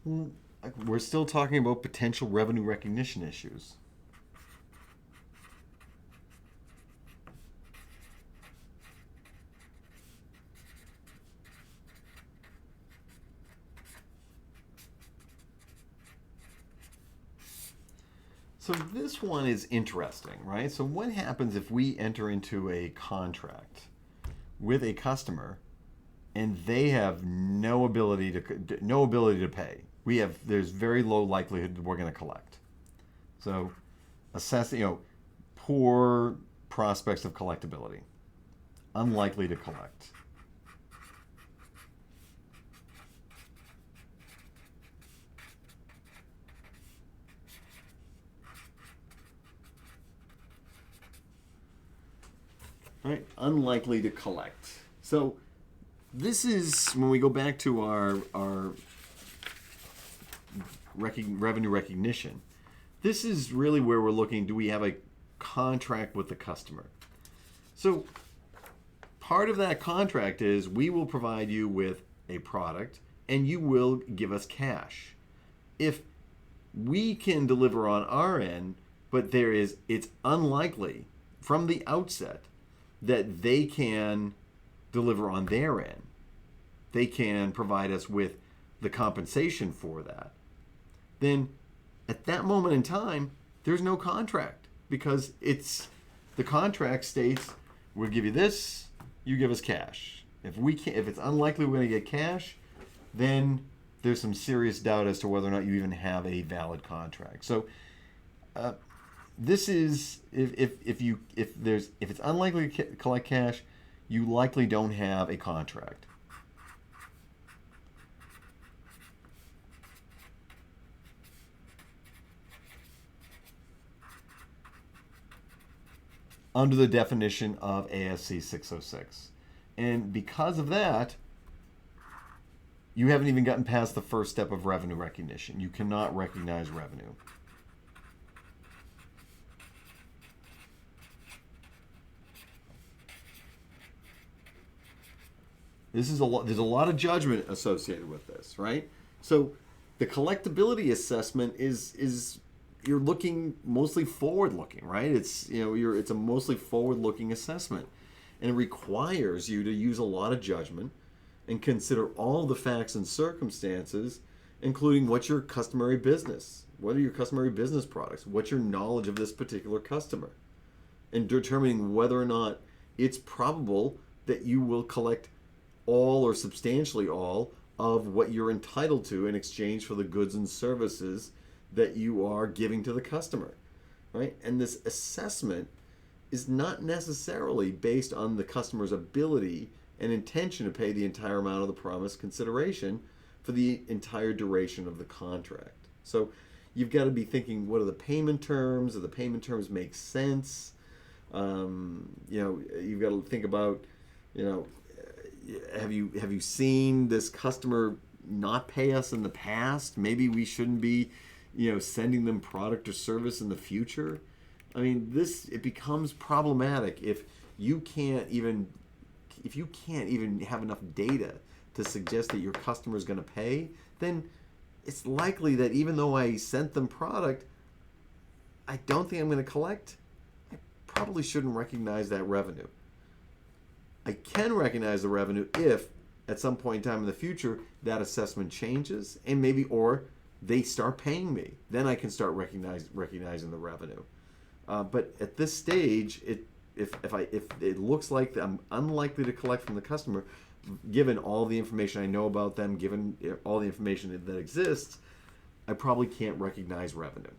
We're still talking about potential revenue recognition issues. So this one is interesting, right? So what happens if we enter into a contract with a customer and they have no ability to pay? There's very low likelihood that we're going to collect. So poor prospects of collectability, unlikely to collect. Right? Unlikely to collect. So this is when we go back to our revenue recognition. This is really where we're looking. Do we have a contract with the customer? So part of that contract is we will provide you with a product and you will give us cash. If we can deliver on our end, but it's unlikely from the outset that they can deliver on their end. They can provide us with the compensation for that. Then at that moment in time, there's no contract because the contract states we'll give you this, you give us cash. If it's unlikely we're going to get cash, then there's some serious doubt as to whether or not you even have a valid contract. So this is if it's unlikely to collect cash, you likely don't have a contract. Under the definition of ASC 606. And because of that, you haven't even gotten past the first step of revenue recognition. You cannot recognize revenue. There's a lot of judgment associated with this, right? So the collectability assessment is you're looking mostly forward looking, right? It's a mostly forward looking assessment, and it requires you to use a lot of judgment and consider all the facts and circumstances, including what's your customary business, what are your customary business products, what's your knowledge of this particular customer, and determining whether or not it's probable that you will collect all or substantially all of what you're entitled to in exchange for the goods and services that you are giving to the customer, right? And this assessment is not necessarily based on the customer's ability and intention to pay the entire amount of the promised consideration for the entire duration of the contract. So you've got to be thinking, what are the payment terms? Do the payment terms make sense? You've got to think about, have you seen this customer not pay us in the past? Maybe we shouldn't be sending them product or service in the future. I mean, it becomes problematic if you can't even have enough data to suggest that your customer is going to pay. Then it's likely that even though I sent them product, I don't think I'm going to collect. I probably shouldn't recognize that revenue. I can recognize the revenue if at some point in time in the future that assessment changes and or they start paying me. Then I can start recognizing the revenue. But at this stage, if it looks like I'm unlikely to collect from the customer, given all the information I know about them, given all the information that exists, I probably can't recognize revenue.